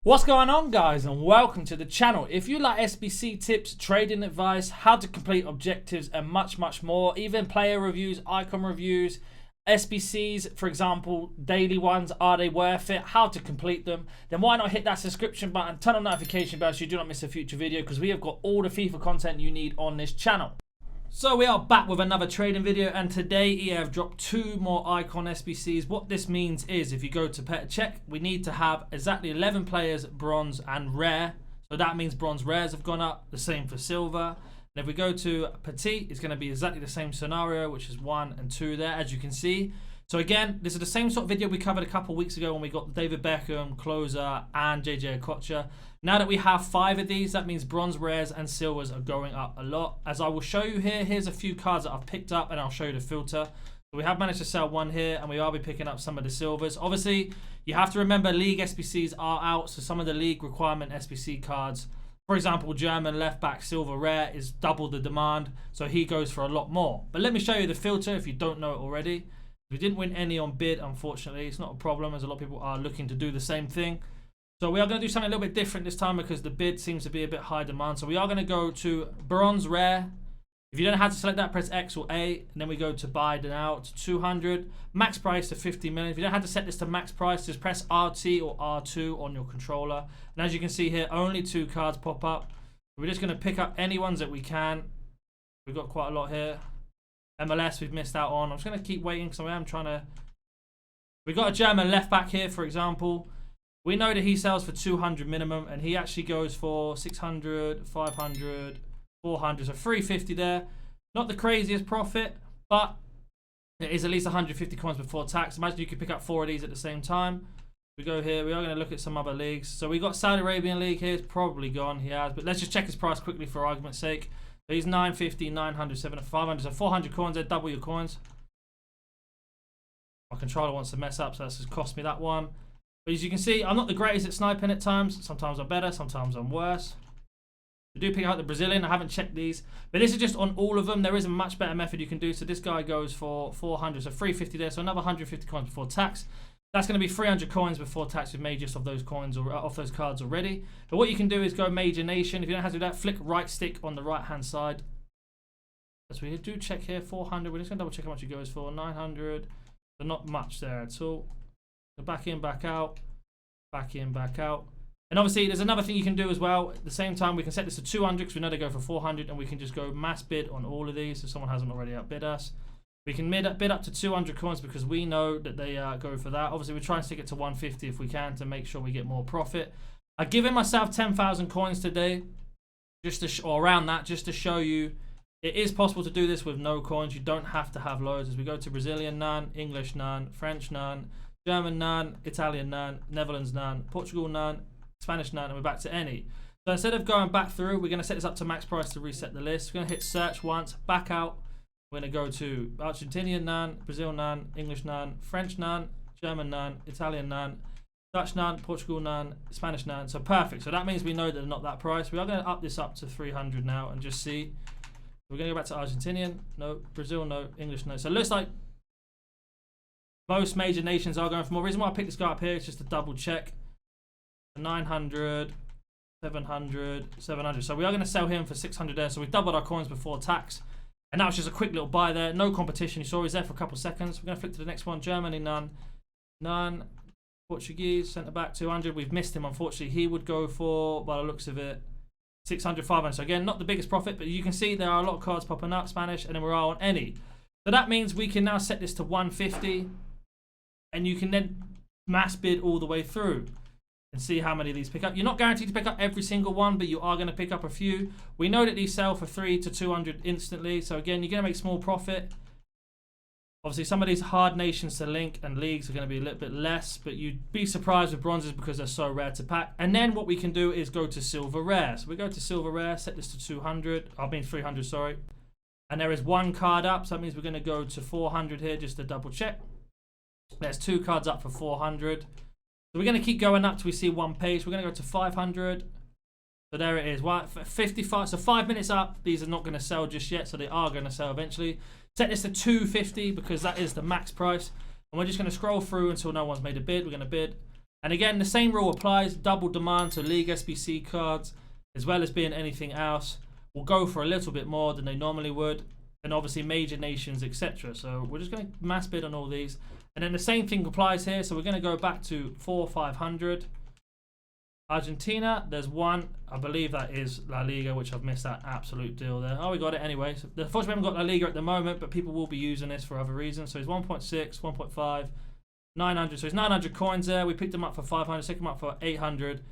What's going on, guys, and welcome to the channel. If you like SBC tips, trading advice, how to complete objectives, and much more, even player reviews, icon reviews, SBCs, for example, daily ones, are they worth it, how to complete them, then why not hit that subscription button, turn on notification bell so you do not miss a future video, because we have got all the FIFA content you need on this channel. So we are back with another trading video, and today EA have dropped 2 more icon SBCs. What this means is if you go to pet check, we need to have exactly 11 players, bronze and rare. So that means bronze rares have gone up, the same for silver. And if we go to petite, it's going to be exactly the same scenario, which is 1 and 2 there, as you can see. So again, this is the same sort of video we covered a couple of weeks ago when we got David Beckham, Closer, and JJ Okocha. Now that we have 5 of these, that means bronze rares and silvers are going up a lot. As I will show you here, here's a few cards that I've picked up, and I'll show you the filter. So we have managed to sell 1 here, and we will be picking up some of the silvers. Obviously, you have to remember league SBCs are out, so some of the league requirement SBC cards, for example, German left back silver rare is double the demand, so he goes for a lot more. But let me show you the filter if you don't know it already. We didn't win any on bid, unfortunately. It's not a problem, as a lot of people are looking to do the same thing. So we are going to do something a little bit different this time because the bid seems to be a bit high demand. So we are going to go to bronze rare. If you don't know how to select that, press X or A, and then we go to buy now to 200. Max price to 50 million. If you don't know how to set this to max price, just press RT or R2 on your controller. And as you can see here, only 2 cards pop up. We're just going to pick up any ones that we can. We've got quite a lot here. MLS we've missed out on. I'm just going to keep waiting because I am trying to... We've got a German left back here, for example. We know that he sells for 200 minimum, and he actually goes for 600, 500, 400, so 350 there. Not the craziest profit, but it is at least 150 coins before tax. Imagine you could pick up 4 of these at the same time. We go here. We are going to look at some other leagues. So we got Saudi Arabian League here. It's probably gone. He has, but let's just check his price quickly for argument's sake. So he's 950, 900, 700, 500, so 400 coins there, double your coins. My controller wants to mess up, so that's just cost me that one. But as you can see, I'm not the greatest at sniping at times. Sometimes I'm better, sometimes I'm worse. I do pick out the Brazilian. I haven't checked these, but this is just on all of them. There is a much better method you can do. So this guy goes for 400, so 350 there, so another 150 coins before tax. That's going to be 300 coins before tax. We've made use of those coins or off those cards already. But what you can do is go major nation. If you don't have to do that, flick right stick on the right hand side. So we do check here 400. We're just going to double check how much it goes for. 900. So not much there at all. So back in, back out, back in, back out. And obviously, there's another thing you can do as well. At the same time, we can set this to 200 because we know they go for 400, and we can just go mass bid on all of these if someone hasn't already outbid us. We can bid up to 200 coins because we know that they go for that. Obviously, we try and stick it to 150 if we can to make sure we get more profit. I've given myself 10,000 coins today, or around that, just to show you it is possible to do this with no coins. You don't have to have loads. As we go to Brazilian none, English none, French none, German none, Italian none, Netherlands none, Portugal none, Spanish none, and we're back to any. So instead of going back through, we're going to set this up to max price to reset the list. We're going to hit search once, back out. We're going to go to Argentinian none, Brazil none, English none, French none, German none, Italian none, Dutch none, Portugal none, Spanish none. So perfect. So that means we know that they're not that price. We are going to up this up to 300 now and just see. We're going to go back to Argentinian. No. Brazil, no. English, no. So it looks like most major nations are going for more. The reason why I picked this guy up here is just to double check. 900, 700, 700. So we are going to sell him for 600 there. So we've doubled our coins before tax. And that was just a quick little buy there. No competition. You saw he's there for a couple of seconds. We're going to flick to the next one. Germany, none. None. Portuguese, centre back, 200. We've missed him, unfortunately. He would go for, by the looks of it, 600, 500. So again, not the biggest profit, but you can see there are a lot of cards popping up, Spanish, and then we're on any. So that means we can now set this to 150, and you can then mass bid all the way through and see how many of these pick up. You're not guaranteed to pick up every single one, but you are going to pick up a few. We know that these sell for 3 to 200 instantly. So again, you're going to make small profit. Obviously, some of these hard nations to link and leagues are going to be a little bit less, but you'd be surprised with bronzes because they're so rare to pack. And then what we can do is go to silver rare. So we go to silver rare, set this to 200. I mean 300, sorry. And there is 1 card up, so that means we're going to go to 400 here just to double check. There's 2 cards up for 400. So we're going to keep going up till we see 1 page. We're going to go to 500. So there it is. 55. So 5 minutes up. These are not going to sell just yet, so they are going to sell eventually. Set this to 250 because that is the max price. And we're just going to scroll through until no one's made a bid. We're going to bid. And again, the same rule applies, double demand, so League SBC cards, as well as being anything else, will go for a little bit more than they normally would, and obviously major nations, etc. So we're just going to mass bid on all these. And then the same thing applies here, so we're going to go back to 4,500. Argentina, there's one, I believe that is La Liga, which I've missed that absolute deal there. Oh, we got it anyway. So unfortunately, we haven't got La Liga at the moment, but people will be using this for other reasons. So it's 1.6, 1.5, 900. So it's 900 coins there. We picked them up for 500, picked them up for 800.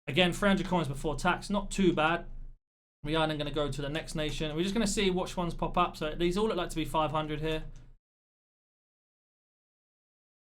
Again, 300 coins before tax, not too bad. We are then going to go to the next nation. We're just going to see which ones pop up. So these all look like to be 500 here.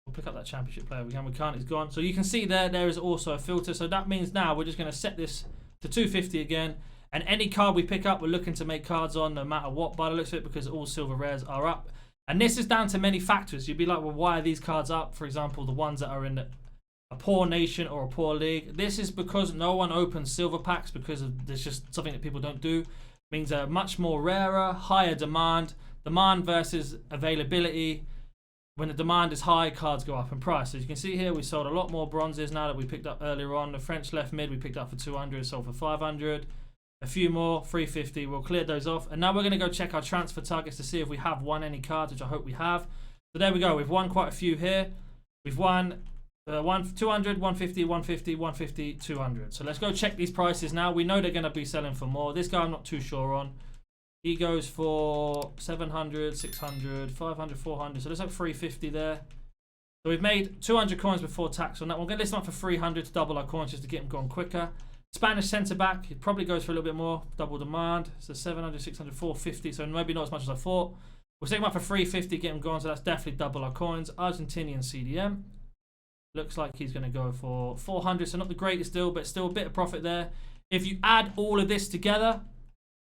We'll pick up that championship player. We can't, he's gone. So you can see there is also a filter. So that means now we're just going to set this to 250 again. And any card we pick up, we're looking to make cards on no matter what by the looks of it, because all silver rares are up. And this is down to many factors. You'd be like, well, why are these cards up? For example, the ones that are in a poor nation or a poor league. This is because no one opens silver packs, because there's just something that people don't do. It means a much more rarer, higher demand. Demand versus availability. When the demand is high, cards go up in price. As you can see here, we sold a lot more bronzes now that we picked up earlier on. The French left mid we picked up for 200, sold for 500. A few more, 350. We'll clear those off. And now we're going to go check our transfer targets to see if we have won any cards, which I hope we have. So there we go. We've won quite a few here. We've won 200, 150, 150, 150, 200. So let's go check these prices now. We know they're going to be selling for more. This guy I'm not too sure on. He goes for 700, 600, 500, 400. So there's like 350 there. So we've made 200 coins before tax on that. We're going to list them up for 300 to double our coins just to get them going quicker. Spanish centre-back, it probably goes for a little bit more. Double demand. So 700, 600, 450. So maybe not as much as I thought. We'll take them up for 350, get them going. So that's definitely double our coins. Argentinian CDM. Looks like he's going to go for 400. So not the greatest deal, but still a bit of profit there. If you add all of this together,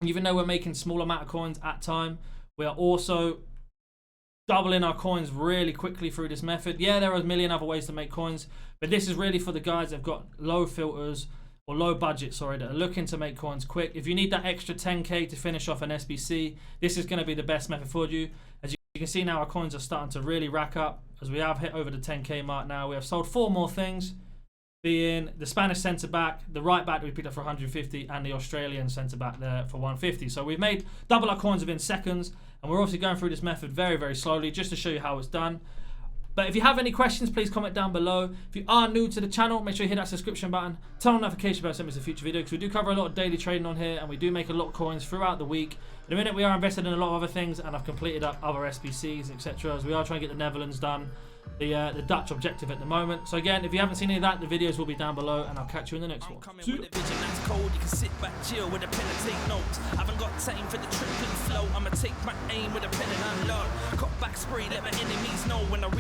even though we're making small amount of coins at time, we are also doubling our coins really quickly through this method. Yeah, there are a million other ways to make coins, but this is really for the guys that have got low filters or low budget, sorry, that are looking to make coins quick. If you need that extra 10k to finish off an SBC, this is going to be the best method for you. As you can see now, our coins are starting to really rack up as we have hit over the 10k mark now. We have sold 4 more things, being the Spanish centre-back, the right-back that we picked up for 150, and the Australian centre-back there for 150. So we've made double our coins within seconds, and we're obviously going through this method very, very slowly just to show you how it's done. But if you have any questions, please comment down below. If you are new to the channel, make sure you hit that subscription button, turn on notification bell so you don't miss a future video, because we do cover a lot of daily trading on here, and we do make a lot of coins throughout the week. In a minute, we are invested in a lot of other things, and I've completed up other SBCs, etc., as we are trying to get the Netherlands done. The Dutch objective at the moment. So again, if you haven't seen any of that, the videos will be down below, and I'll catch you in the next one. With a vision that's cold, you can sit back, chill with a pen and take notes. Haven't got time for the tripping flow. I'ma take my aim with a pen and unload. Cut back spray, let my enemies know when I reach